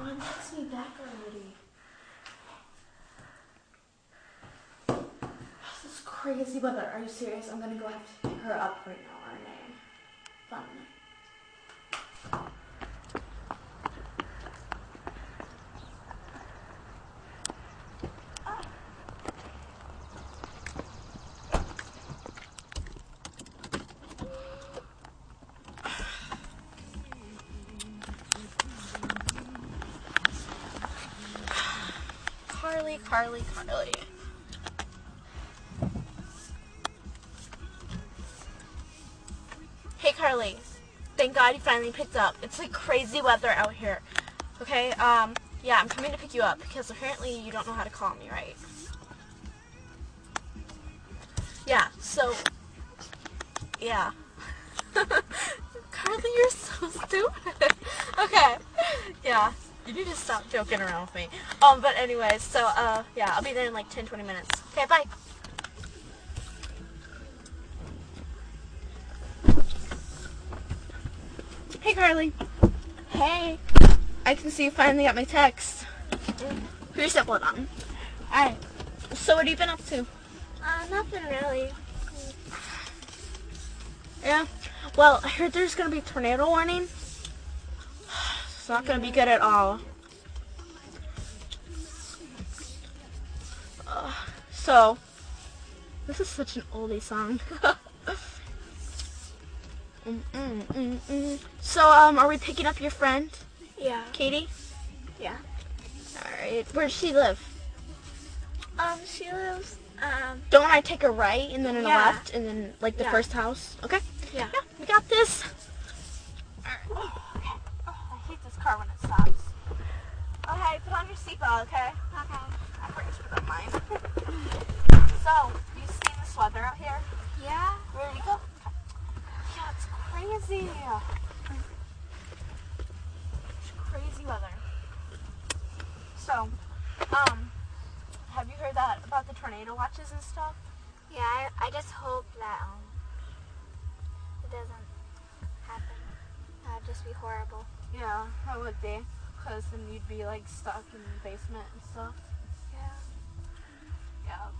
on, text me back already. This is crazy weather. Are you serious? I'm gonna go have to pick her up right now, aren't I? Fun. Carly. Hey, Carly. Thank God you finally picked up. It's like crazy weather out here. Okay, yeah, I'm coming to pick you up because apparently you don't know how to call me, right? Yeah, so, yeah. Carly, you're so stupid. Okay, yeah. You need to stop joking around with me. But anyways, so, yeah, I'll be there in like 10-20 minutes. Okay, bye. Hey, Carly. Hey. I can see you finally got my text. Put your seatbelt on. Alright. So what have you been up to? Nothing really. Yeah? Well, I heard there's going to be a tornado warning. It's not going to be good at all. So, this is such an oldie song. So, are we picking up your friend? Yeah. Katie? Yeah. Alright. Where does she live? She lives, Don't I take a right and then a yeah. left and then, like, the first house? Okay? Yeah. Yeah, we got this. Alright. Oh, okay. Oh, I hate this car when it stops. Okay, put on your seatbelt, okay? Okay. I forgot to put on mine. So, you see this weather out here? Yeah? Ready to go? Okay. Yeah, it's crazy. It's crazy weather. So, have you heard that about the tornado watches and stuff? Yeah, I just hope that, it doesn't happen. That would just be horrible. Yeah, that would be. Because then you'd be, like, stuck in the basement and stuff. Yeah. Yeah.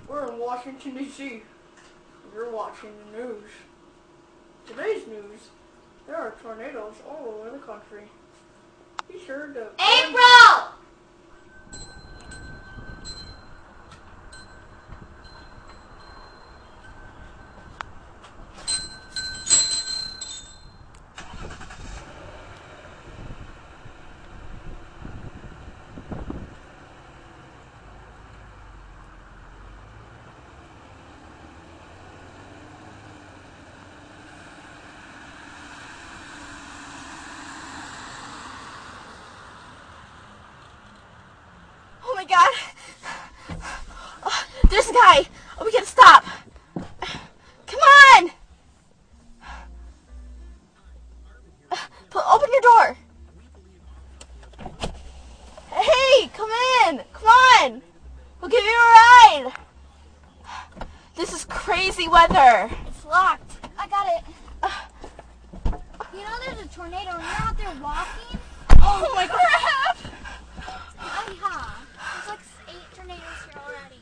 We're in Washington D.C. You're watching the news. Today's news, there are tornadoes all over the country. Be sure to... April! Oh my God! Oh, there's a guy! Oh, we gotta stop! Come on! Open your door! Hey, come in! Come on! We'll give you a ride! This is crazy weather! It's locked. I got it. You know there's a tornado and you're out there walking? Oh my crap! Yeah. There's like 8 tornadoes here already.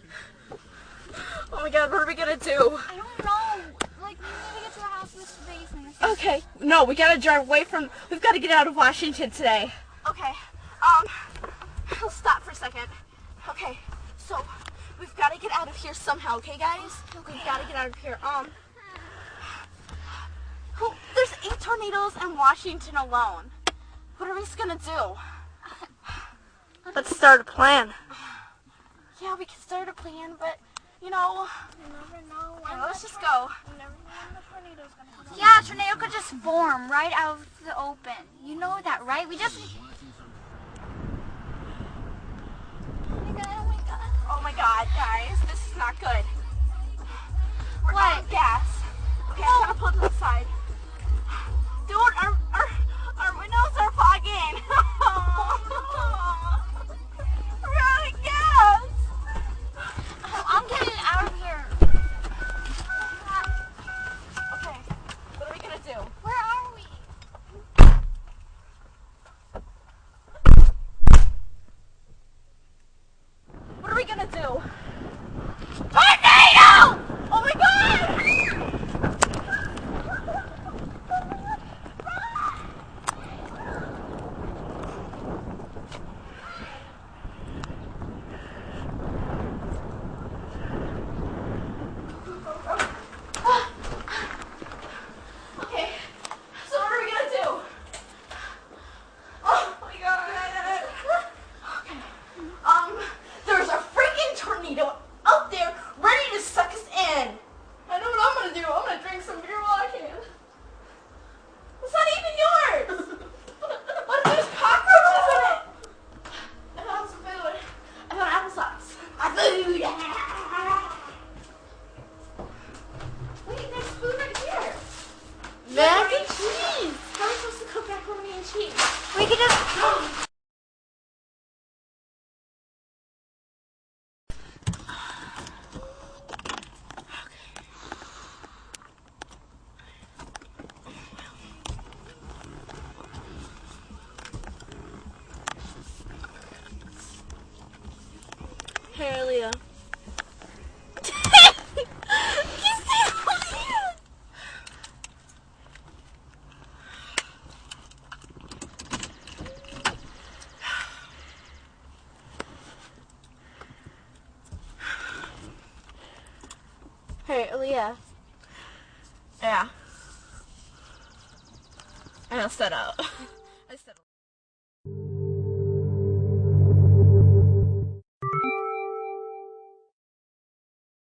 Oh my God, what are we gonna do? I don't know. Like, we need to get to the house with the basement or something. Okay, no, we gotta drive away from, we've gotta get out of Washington today. Okay, I'll stop for a second. Okay, so, we've gotta get out of here somehow, okay guys? Okay. We've gotta get out of here, there's 8 tornadoes in Washington alone. What are we just gonna do? Let's start a plan. Yeah, we can start a plan, but, you know, You never know. yeah, let's just go. You never know when the tornado's gonna come. Yeah, a tornado could just form right out of the open. You know that, right? We just... bad, guys. This is not good. We're What? out of gas. Okay, I'm gonna pull to the side. Dude, our windows are fogging. We're out of gas. I'm getting out of here. Okay, what are we gonna do? Where are we? What are we gonna do? Tornado! Oh my god! Okay, so what are we gonna do? Oh my god! Okay, there's a freaking tornado out there ready to suck us in. I know what I'm gonna do. I'm gonna drink some beer while I can. It's not even yours. What if there's cockroaches in it? I found some food. I found applesauce. My food. Wait, there's food right here. Mac and cheese. How are we supposed to cook macaroni and cheese? We could just. Hey, Leah. Hey, Leah. Yeah. I messed that up.